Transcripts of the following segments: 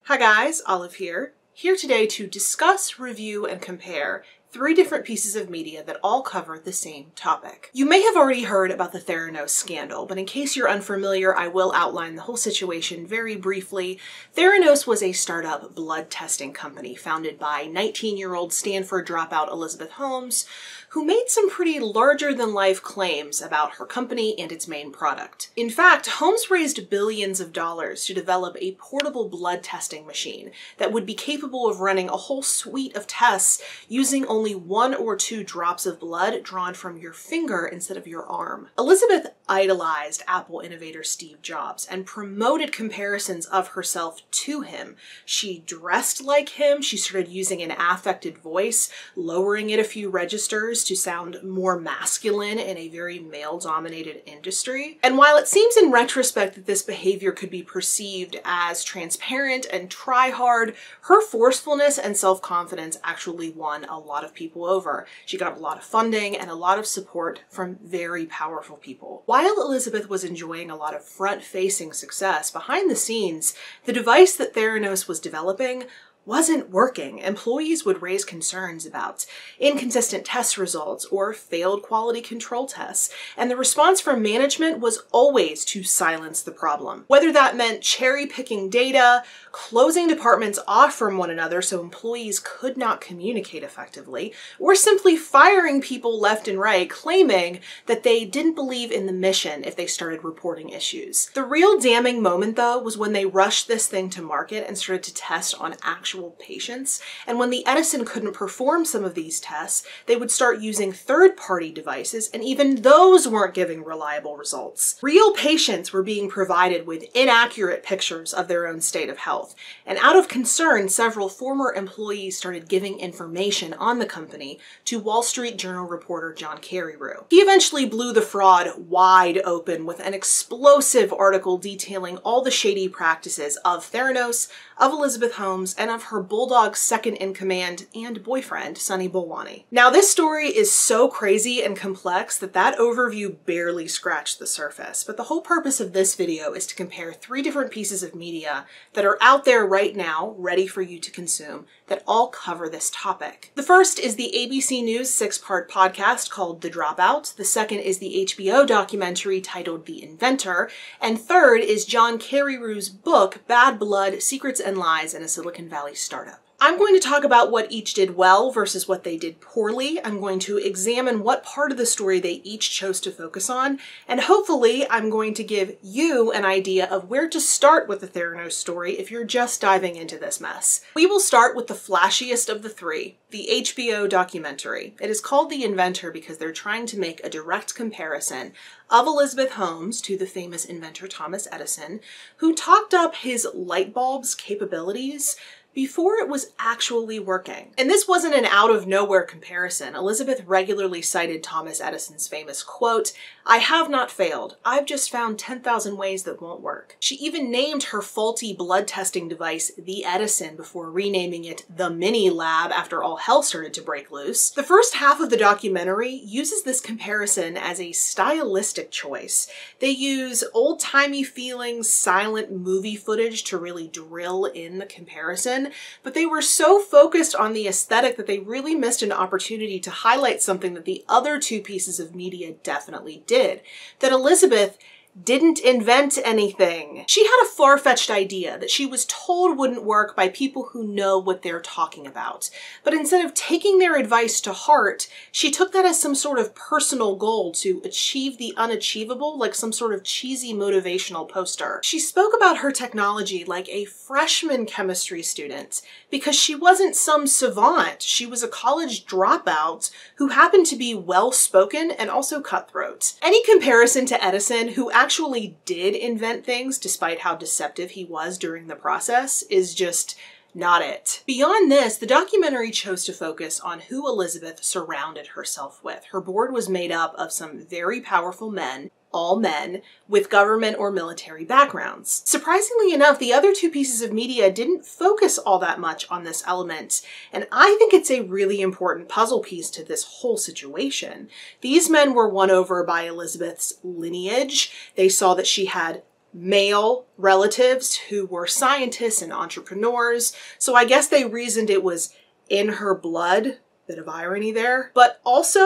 Hi guys, Olive here. Here today to discuss, review, and compare 3 different pieces of media that all cover the same topic. You may have already heard about the Theranos scandal, but in case you're unfamiliar, I will outline the whole situation very briefly. Theranos was a startup blood testing company founded by 19-year-old Stanford dropout Elizabeth Holmes, who made some pretty larger-than-life claims about her company and its main product. In fact, Holmes raised billions of dollars to develop a portable blood testing machine that would be capable of running a whole suite of tests using only 1 or 2 drops of blood drawn from your finger instead of your arm. Elizabeth idolized Apple innovator Steve Jobs and promoted comparisons of herself to him. She dressed like him, she started using an affected voice, lowering it a few registers to sound more masculine in a very male-dominated industry. And while it seems in retrospect that this behavior could be perceived as transparent and try-hard, her forcefulness and self-confidence actually won a lot of people over. She got a lot of funding and a lot of support from very powerful people. While Elizabeth was enjoying a lot of front-facing success, behind the scenes, the device that Theranos was developing wasn't working. Employees would raise concerns about inconsistent test results or failed quality control tests, and the response from management was always to silence the problem. Whether that meant cherry-picking data, closing departments off from one another so employees could not communicate effectively, or simply firing people left and right, claiming that they didn't believe in the mission if they started reporting issues. The real damning moment, though, was when they rushed this thing to market and started to test on actual patients, and when the Edison couldn't perform some of these tests, they would start using third-party devices, and even those weren't giving reliable results. Real patients were being provided with inaccurate pictures of their own state of health, and out of concern, several former employees started giving information on the company to Wall Street Journal reporter John Carreyrou. He eventually blew the fraud wide open with an explosive article detailing all the shady practices of Theranos, of Elizabeth Holmes, and of her bulldog second-in-command and boyfriend, Sunny Balwani. Now, this story is so crazy and complex that overview barely scratched the surface, but the whole purpose of this video is to compare 3 different pieces of media that are out there right now, ready for you to consume, that all cover this topic. The first is the ABC News 6-part podcast called The Dropout. The second is the HBO documentary titled The Inventor. And third is John Carreyrou's book, Bad Blood: Secrets and Lies in a Silicon Valley Startup. I'm going to talk about what each did well versus what they did poorly. I'm going to examine what part of the story they each chose to focus on, and hopefully I'm going to give you an idea of where to start with the Theranos story if you're just diving into this mess. We will start with the flashiest of the 3, the HBO documentary. It is called The Inventor because they're trying to make a direct comparison of Elizabeth Holmes to the famous inventor Thomas Edison, who talked up his light bulb's capabilities before it was actually working. And this wasn't an out-of-nowhere comparison. Elizabeth regularly cited Thomas Edison's famous quote, "I have not failed. I've just found 10,000 ways that won't work." She even named her faulty blood testing device the Edison before renaming it the Mini Lab after all hell started to break loose. The first half of the documentary uses this comparison as a stylistic choice. They use old-timey feeling, silent movie footage to really drill in the comparison, but they were so focused on the aesthetic that they really missed an opportunity to highlight something that the other 2 pieces of media definitely did, that Elizabeth didn't invent anything. She had a far-fetched idea that she was told wouldn't work by people who know what they're talking about. But instead of taking their advice to heart, she took that as some sort of personal goal to achieve the unachievable, like some sort of cheesy motivational poster. She spoke about her technology like a freshman chemistry student because she wasn't some savant. She was a college dropout who happened to be well-spoken and also cutthroat. Any comparison to Edison, who actually did invent things despite how deceptive he was during the process, is just not it. Beyond this, the documentary chose to focus on who Elizabeth surrounded herself with. Her board was made up of some very powerful men, all men, with government or military backgrounds. Surprisingly enough, the other 2 pieces of media didn't focus all that much on this element, and I think it's a really important puzzle piece to this whole situation. These men were won over by Elizabeth's lineage. They saw that she had male relatives who were scientists and entrepreneurs. So I guess they reasoned it was in her blood. Bit of irony there. But also,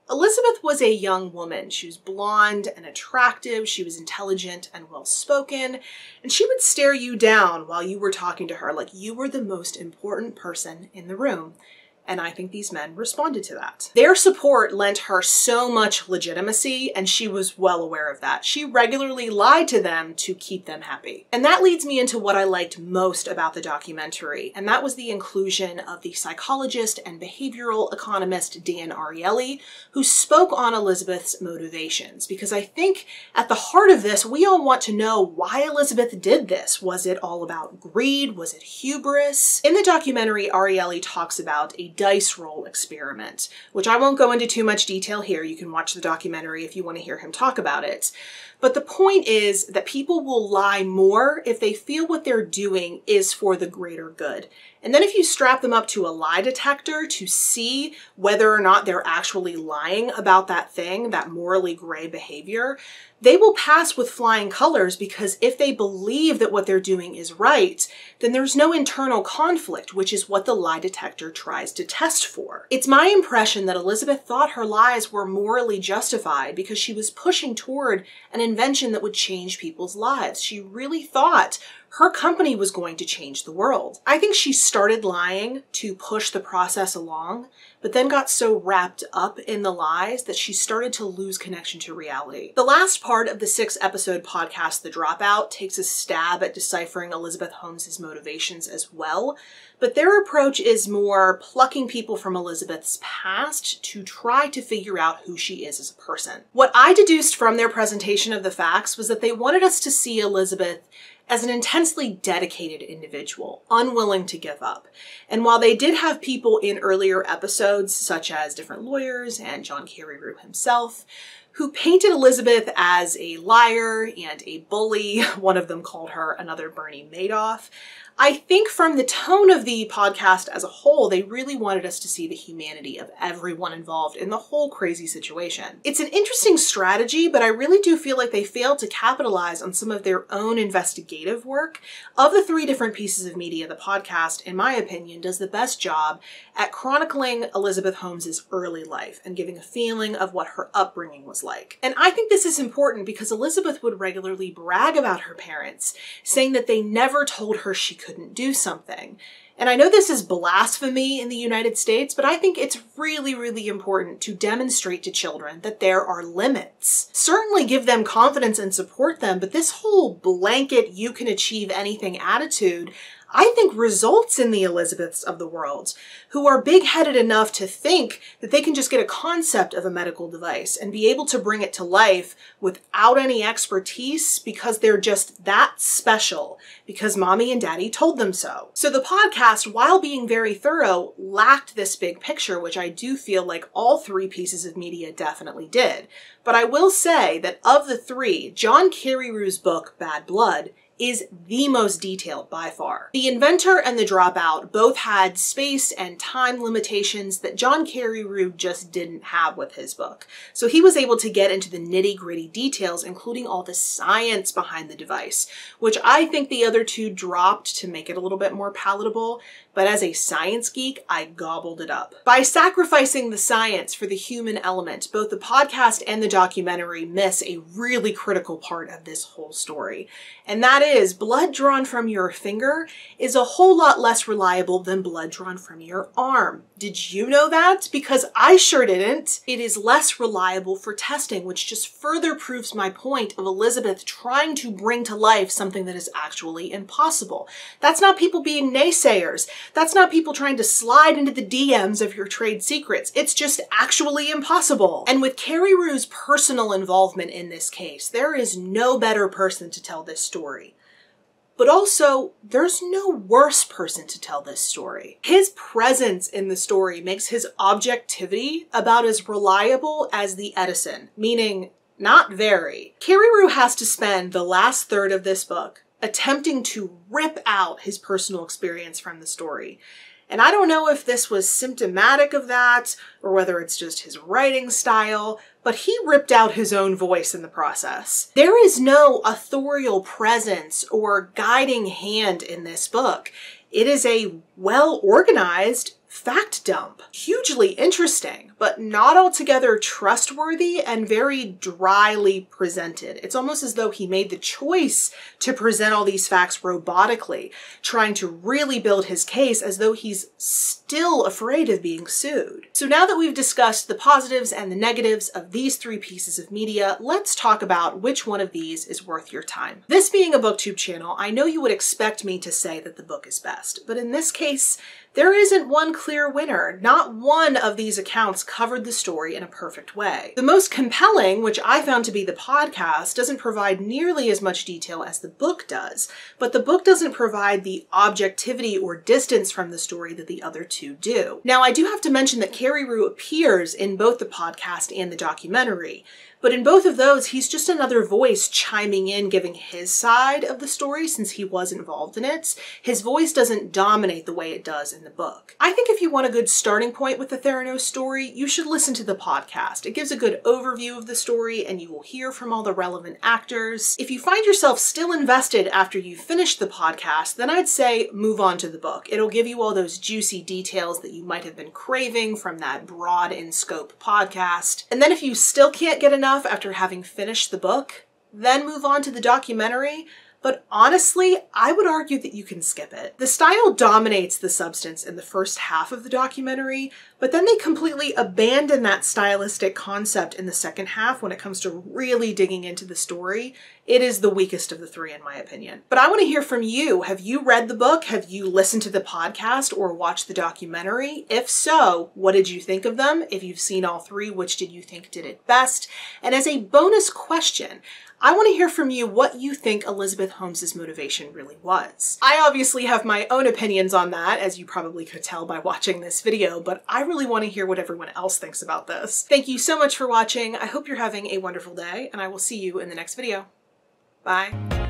Elizabeth was a young woman. She was blonde and attractive. She was intelligent and well-spoken. And she would stare you down while you were talking to her like you were the most important person in the room. And I think these men responded to that. Their support lent her so much legitimacy, and she was well aware of that. She regularly lied to them to keep them happy. And that leads me into what I liked most about the documentary, and that was the inclusion of the psychologist and behavioral economist Dan Ariely, who spoke on Elizabeth's motivations. Because I think at the heart of this, we all want to know why Elizabeth did this. Was it all about greed? Was it hubris? In the documentary, Ariely talks about a dice roll experiment, which I won't go into too much detail here. You can watch the documentary if you want to hear him talk about it. But the point is that people will lie more if they feel what they're doing is for the greater good. And then if you strap them up to a lie detector to see whether or not they're actually lying about that thing, that morally gray behavior, they will pass with flying colors, because if they believe that what they're doing is right, then there's no internal conflict, which is what the lie detector tries to test for. It's my impression that Elizabeth thought her lies were morally justified because she was pushing toward an invention that would change people's lives. She really thought her company was going to change the world. I think she started lying to push the process along, but then got so wrapped up in the lies that she started to lose connection to reality. The last part of the 6-episode podcast, The Dropout, takes a stab at deciphering Elizabeth Holmes's motivations as well, but their approach is more plucking people from Elizabeth's past to try to figure out who she is as a person. What I deduced from their presentation of the facts was that they wanted us to see Elizabeth as an intensely dedicated individual, unwilling to give up. And while they did have people in earlier episodes, such as different lawyers and John Carreyrou himself, who painted Elizabeth as a liar and a bully, one of them called her another Bernie Madoff, I think from the tone of the podcast as a whole, they really wanted us to see the humanity of everyone involved in the whole crazy situation. It's an interesting strategy, but I really do feel like they failed to capitalize on some of their own investigative work. Of the 3 different pieces of media, the podcast, in my opinion, does the best job at chronicling Elizabeth Holmes's early life and giving a feeling of what her upbringing was like. And I think this is important because Elizabeth would regularly brag about her parents, saying that they never told her she couldn't do something. And I know this is blasphemy in the United States, but I think it's really, really important to demonstrate to children that there are limits. Certainly give them confidence and support them, but this whole blanket you can achieve anything attitude, I think, results in the Elizabeths of the world, who are big-headed enough to think that they can just get a concept of a medical device and be able to bring it to life without any expertise because they're just that special, because mommy and daddy told them so. So the podcast, while being very thorough, lacked this big picture, which I do feel like all 3 pieces of media definitely did. But I will say that of the 3, John Carreyrou's book, Bad Blood, is the most detailed by far. The Inventor and The Dropout both had space and time limitations that John Carreyrou just didn't have with his book. So he was able to get into the nitty-gritty details, including all the science behind the device, which I think the other 2 dropped to make it a little bit more palatable, but as a science geek, I gobbled it up. By sacrificing the science for the human element, both the podcast and the documentary miss a really critical part of this whole story. And that is, blood drawn from your finger is a whole lot less reliable than blood drawn from your arm. Did you know that? Because I sure didn't. It is less reliable for testing, which just further proves my point of Elizabeth trying to bring to life something that is actually impossible. That's not people being naysayers. That's not people trying to slide into the DMs of your trade secrets. It's just actually impossible. And with Carreyrou's personal involvement in this case, there is no better person to tell this story. But also, there's no worse person to tell this story. His presence in the story makes his objectivity about as reliable as the Edison, meaning not very. Carreyrou has to spend the last third of this book attempting to rip out his personal experience from the story. And I don't know if this was symptomatic of that or whether it's just his writing style, but he ripped out his own voice in the process. There is no authorial presence or guiding hand in this book. It is a well-organized fact dump. Hugely interesting, but not altogether trustworthy and very dryly presented. It's almost as though he made the choice to present all these facts robotically, trying to really build his case as though he's still afraid of being sued. So now that we've discussed the positives and the negatives of these three pieces of media, let's talk about which one of these is worth your time. This being a booktube channel, I know you would expect me to say that the book is best, but in this case, there isn't one clear winner. Not one of these accounts covered the story in a perfect way. The most compelling, which I found to be the podcast, doesn't provide nearly as much detail as the book does, but the book doesn't provide the objectivity or distance from the story that the other two do. Now, I do have to mention that Carrie Rue appears in both the podcast and the documentary, but in both of those, he's just another voice chiming in, giving his side of the story since he was involved in it. His voice doesn't dominate the way it does in the book. I think if you want a good starting point with the Theranos story, you should listen to the podcast. It gives a good overview of the story and you will hear from all the relevant actors. If you find yourself still invested after you've finished the podcast, then I'd say move on to the book. It'll give you all those juicy details that you might have been craving from that broad in scope podcast. And then if you still can't get enough after having finished the book, then move on to the documentary. But honestly, I would argue that you can skip it. The style dominates the substance in the first half of the documentary, but then they completely abandon that stylistic concept in the second half when it comes to really digging into the story. It is the weakest of the three, in my opinion. But I want to hear from you. Have you read the book? Have you listened to the podcast or watched the documentary? If so, what did you think of them? If you've seen all three, which did you think did it best? And as a bonus question, I want to hear from you what you think Elizabeth Holmes's motivation really was. I obviously have my own opinions on that, as you probably could tell by watching this video, but I really want to hear what everyone else thinks about this. Thank you so much for watching. I hope you're having a wonderful day, and I will see you in the next video. Bye.